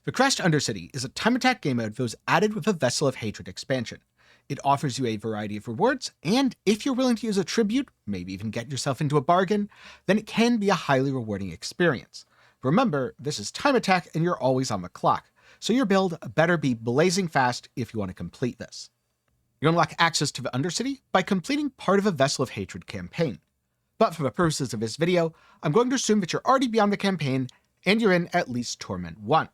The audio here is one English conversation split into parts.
The Kurast Undercity is a time attack game mode that was added with the Vessel of Hatred expansion. It offers you a variety of rewards, and if you're willing to use a tribute, maybe even get yourself into a bargain, then it can be a highly rewarding experience. Remember, this is time attack and you're always on the clock, so your build better be blazing fast if you want to complete this. You unlock access to the Undercity by completing part of a Vessel of Hatred campaign. But for the purposes of this video, I'm going to assume that you're already beyond the campaign and you're in at least Torment 1.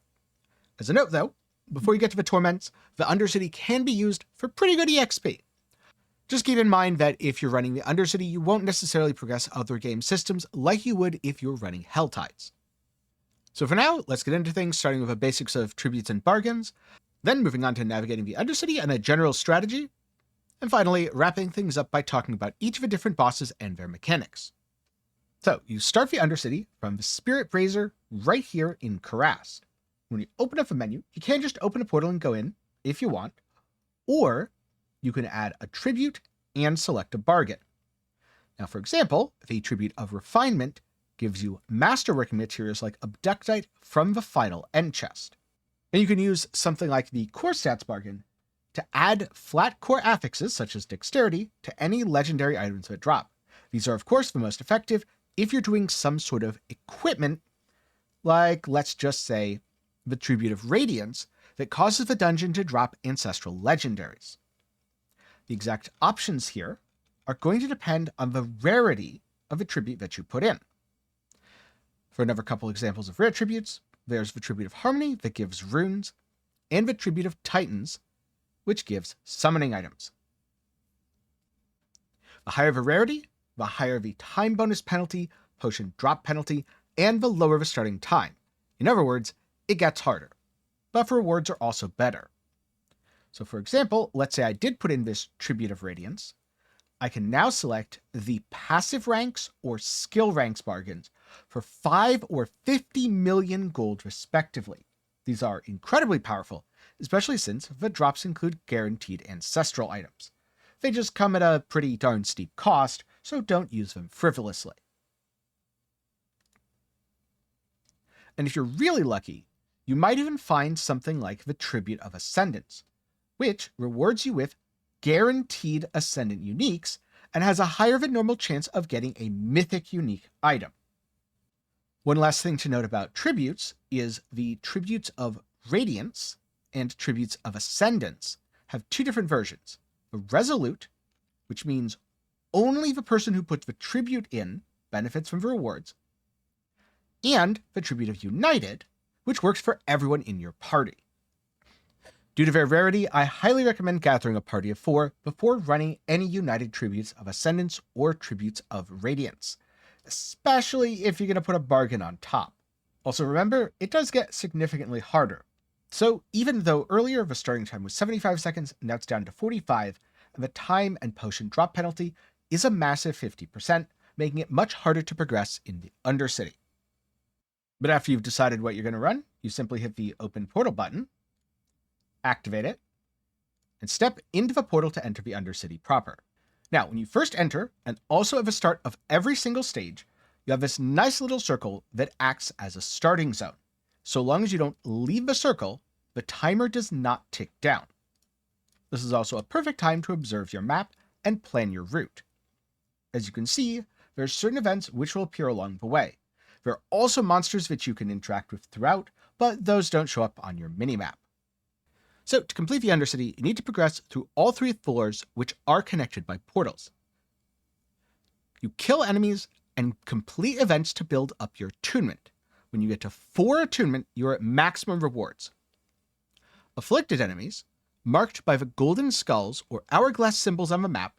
As a note though, before you get to the Torments, the Undercity can be used for pretty good EXP. Just keep in mind that if you're running the Undercity, you won't necessarily progress other game systems like you would if you're running Helltides. So for now, let's get into things, starting with the basics of tributes and bargains, then moving on to navigating the Undercity and a general strategy, and finally wrapping things up by talking about each of the different bosses and their mechanics. So you start the Undercity from the Spirit Brazier right here in Kurast. When you open up a menu, you can just open a portal and go in if you want, or you can add a tribute and select a bargain. Now, for example, the Tribute of Refinement gives you masterworking materials like Abductite from the final end chest. And you can use something like the Core Stats bargain to add flat core affixes such as Dexterity to any legendary items that drop. These are of course the most effective if you're doing some sort of equipment, like let's just say the Tribute of Radiance that causes the dungeon to drop ancestral legendaries. The exact options here are going to depend on the rarity of the tribute that you put in. For another couple examples of rare tributes, there's the Tribute of Harmony that gives runes, and the Tribute of Titans, which gives summoning items. The higher the rarity, the higher the time bonus penalty, potion drop penalty, and the lower the starting time. In other words, it gets harder, but the rewards are also better. So for example, let's say I did put in this Tribute of Radiance. I can now select the passive ranks or skill ranks bargains for 5 or 50 million gold respectively. These are incredibly powerful, especially since the drops include guaranteed ancestral items. They just come at a pretty darn steep cost, so don't use them frivolously. And if you're really lucky, you might even find something like the Tribute of Ascendance, which rewards you with guaranteed Ascendant uniques and has a higher than normal chance of getting a mythic unique item. One last thing to note about tributes is the Tributes of Radiance and Tributes of Ascendance have two different versions. The Resolute, which means only the person who puts the tribute in benefits from the rewards, and the Tribute of United, which works for everyone in your party. Due to their rarity, I highly recommend gathering a party of 4 before running any United Tributes of Ascendance or Tributes of Radiance, especially if you're going to put a bargain on top. Also remember, it does get significantly harder. So even though earlier the starting time was 75 seconds, now it's down to 45, and the time and potion drop penalty is a massive 50%, making it much harder to progress in the Undercity. But after you've decided what you're going to run, you simply hit the Open Portal button, activate it, and step into the portal to enter the Undercity proper. Now, when you first enter, and also at the start of every single stage, you have this nice little circle that acts as a starting zone. So long as you don't leave the circle, the timer does not tick down. This is also a perfect time to observe your map and plan your route. As you can see, there are certain events which will appear along the way. There are also monsters that you can interact with throughout, but those don't show up on your minimap. So to complete the Undercity, you need to progress through all 3 floors which are connected by portals. You kill enemies and complete events to build up your Attunement. When you get to 4 Attunement, you're at maximum rewards. Afflicted enemies, marked by the golden skulls or hourglass symbols on the map,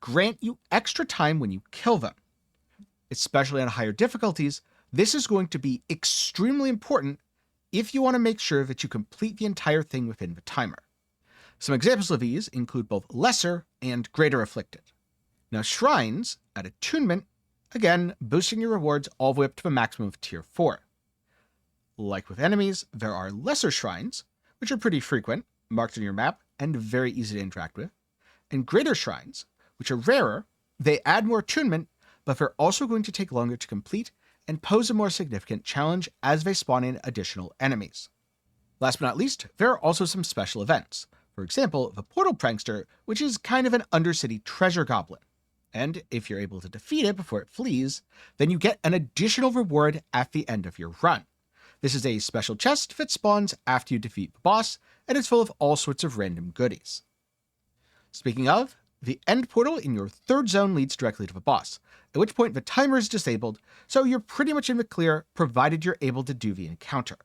grant you extra time when you kill them. Especially on higher difficulties, this is going to be extremely important if you want to make sure that you complete the entire thing within the timer. Some examples of these include both lesser and greater afflicted. Now shrines at Attunement, again, boosting your rewards all the way up to the maximum of tier 4. Like with enemies, there are lesser shrines, which are pretty frequent, marked on your map, and very easy to interact with, and greater shrines, which are rarer. They add more Attunement, but they're also going to take longer to complete and pose a more significant challenge as they spawn in additional enemies. Last but not least, there are also some special events. For example, the Portal Prankster, which is kind of an Undercity treasure goblin. And if you're able to defeat it before it flees, then you get an additional reward at the end of your run. This is a special chest that spawns after you defeat the boss, and it's full of all sorts of random goodies. Speaking of, the end portal in your third zone leads directly to the boss, at which point the timer is disabled, so you're pretty much in the clear provided you're able to do the encounter.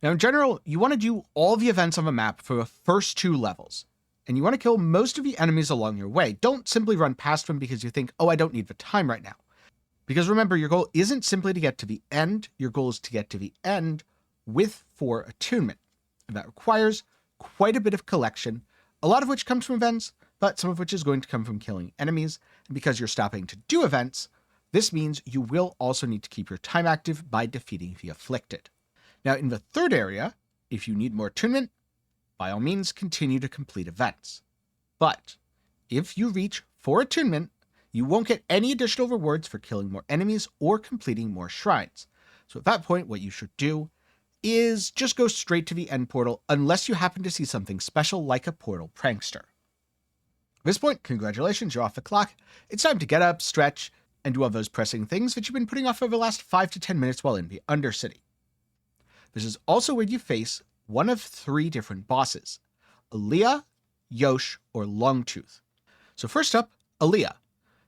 Now in general, you want to do all the events on the map for the first 2 levels, and you want to kill most of the enemies along your way. Don't simply run past them because you think, oh, I don't need the time right now. Because remember, your goal isn't simply to get to the end, your goal is to get to the end with 4 attunement. And that requires quite a bit of collection, a lot of which comes from events, but some of which is going to come from killing enemies. And because you're stopping to do events, this means you will also need to keep your time active by defeating the afflicted. Now in the third area, if you need more attunement, by all means continue to complete events. But if you reach 4 attunement, you won't get any additional rewards for killing more enemies or completing more shrines. So at that point, what you should do is just go straight to the end portal unless you happen to see something special like a portal prankster. At this point, congratulations, you're off the clock. It's time to get up, stretch, and do all those pressing things that you've been putting off over the last 5 to 10 minutes while in the Undercity. This is also where you face one of 3 different bosses, Alia, Yoche, or Longtooth. So first up, Alia.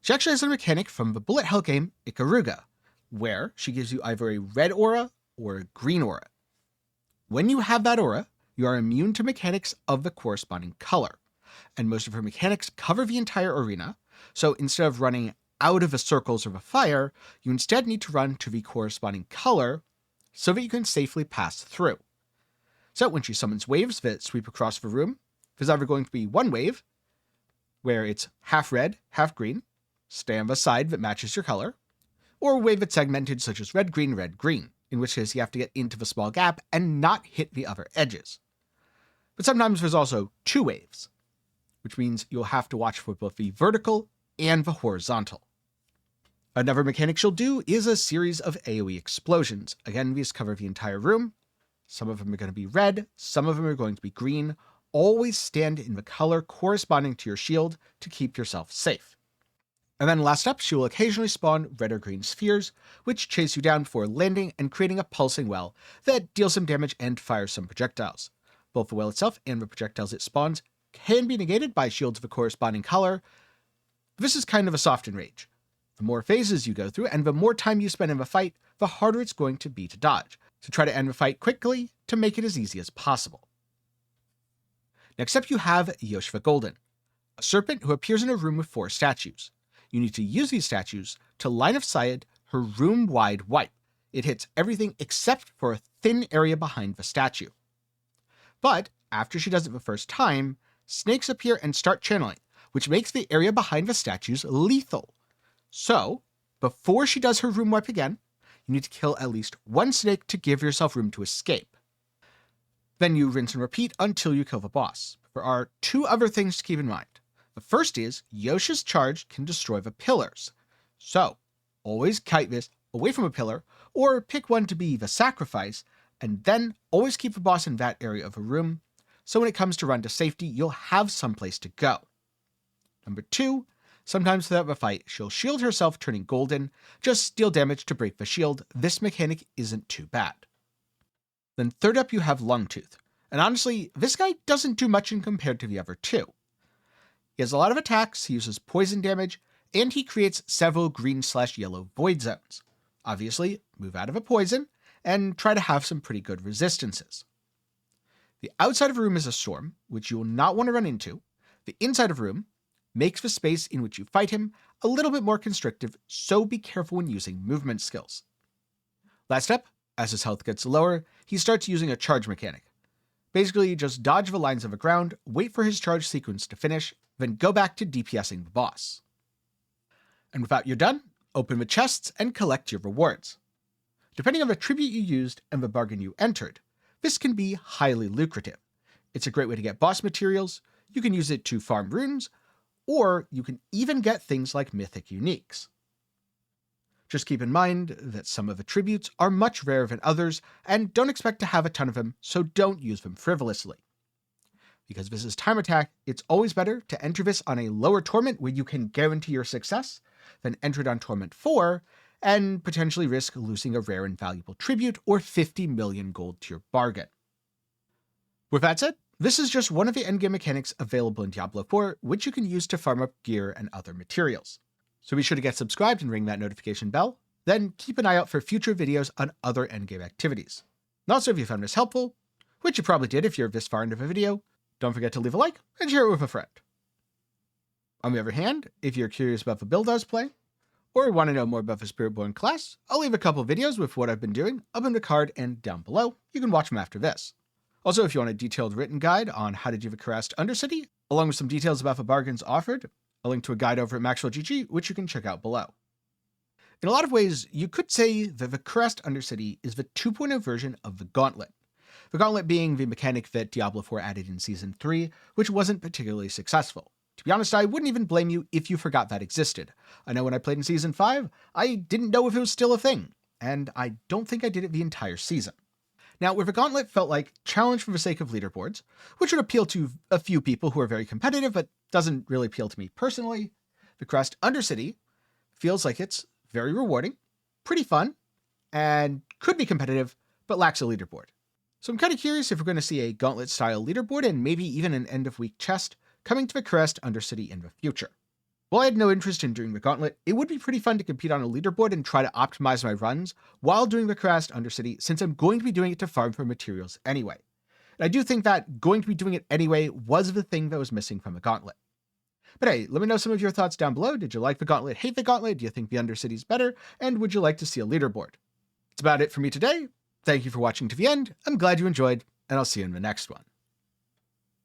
She actually has a mechanic from the bullet hell game Ikaruga, where she gives you either a red aura or a green aura. When you have that aura, you are immune to mechanics of the corresponding color, and most of her mechanics cover the entire arena, so instead of running out of the circles of a fire, you instead need to run to the corresponding color so that you can safely pass through. So when she summons waves that sweep across the room, there's either going to be one wave, where it's half red, half green, stay on the side that matches your color, or a wave that's segmented such as red, green, in which case you have to get into the small gap and not hit the other edges. But sometimes there's also 2 waves, which means you'll have to watch for both the vertical and the horizontal. Another mechanic she'll do is a series of AoE explosions. Again, these cover the entire room. Some of them are going to be red, some of them are going to be green. Always stand in the color corresponding to your shield to keep yourself safe. And then last up, she will occasionally spawn red or green spheres, which chase you down before landing and creating a pulsing well that deals some damage and fires some projectiles. Both the well itself and the projectiles it spawns can be negated by shields of a corresponding color. This is kind of a soft enrage. The more phases you go through and the more time you spend in the fight, the harder it's going to be to dodge. So try to end the fight quickly to make it as easy as possible. Next up you have Yoche the Golden, a serpent who appears in a room with 4 statues. You need to use these statues to line of sight her room-wide wipe. It hits everything except for a thin area behind the statue. But after she does it the first time, snakes appear and start channeling, which makes the area behind the statues lethal. So, before she does her room wipe again, you need to kill at least 1 snake to give yourself room to escape. Then you rinse and repeat until you kill the boss. There are 2 other things to keep in mind. The first is, Yoche's charge can destroy the pillars. So, always kite this away from a pillar, or pick one to be the sacrifice, and then always keep the boss in that area of a room, so when it comes to run to safety, you'll have someplace to go. Number 2, sometimes throughout the fight, she'll shield herself turning golden, just deal damage to break the shield. This mechanic isn't too bad. Then third up you have Longtooth, and honestly, this guy doesn't do much in compared to the other 2. He has a lot of attacks, he uses poison damage, and he creates several green/yellow void zones. Obviously, move out of a poison, and try to have some pretty good resistances. The outside of a room is a storm, which you will not want to run into. The inside of a room makes the space in which you fight him a little bit more constrictive, so be careful when using movement skills. Last up, as his health gets lower, he starts using a charge mechanic. Basically, just dodge the lines of the ground, wait for his charge sequence to finish, then go back to DPSing the boss. And with that you're done, open the chests and collect your rewards. Depending on the tribute you used and the bargain you entered, this can be highly lucrative. It's a great way to get boss materials, you can use it to farm runes, or you can even get things like mythic uniques. Just keep in mind that some of the attributes are much rarer than others, and don't expect to have a ton of them, so don't use them frivolously. Because this is time attack, it's always better to enter this on a lower torment where you can guarantee your success than enter it on torment 4 and potentially risk losing a rare and valuable tribute or 50 million gold to your bargain. With that said, this is just one of the endgame mechanics available in Diablo 4, which you can use to farm up gear and other materials. So be sure to get subscribed and ring that notification bell, then keep an eye out for future videos on other endgame activities. And also, if you found this helpful, which you probably did if you're this far into the video, don't forget to leave a like and share it with a friend. On the other hand, if you're curious about the build I was playing, or want to know more about the Spiritborn class, I'll leave a couple videos with what I've been doing up in the card and down below. You can watch them after this. Also, if you want a detailed written guide on how to do the Kurast Undercity, along with some details about the bargains offered, I'll link to a guide over at MaxwellGG, which you can check out below. In a lot of ways, you could say that the Kurast Undercity is the 2.0 version of the Gauntlet. The Gauntlet being the mechanic that Diablo 4 added in Season 3, which wasn't particularly successful. To be honest, I wouldn't even blame you if you forgot that existed. I know when I played in Season 5, I didn't know if it was still a thing, and I don't think I did it the entire season. Now, where the Gauntlet felt like challenge for the sake of leaderboards, which would appeal to a few people who are very competitive, but doesn't really appeal to me personally, the Kurast Undercity feels like it's very rewarding, pretty fun, and could be competitive, but lacks a leaderboard. So I'm kind of curious if we're going to see a Gauntlet-style leaderboard and maybe even an end-of-week chest coming to the Kurast Undercity in the future. While I had no interest in doing the Gauntlet, it would be pretty fun to compete on a leaderboard and try to optimize my runs while doing the Kurast Undercity, since I'm going to be doing it to farm for materials anyway. And I do think that going to be doing it anyway was the thing that was missing from the Gauntlet. But hey, let me know some of your thoughts down below. Did you like the Gauntlet, hate the Gauntlet? Do you think the Undercity's better? And would you like to see a leaderboard? That's about it for me today. Thank you for watching to the end. I'm glad you enjoyed, and I'll see you in the next one.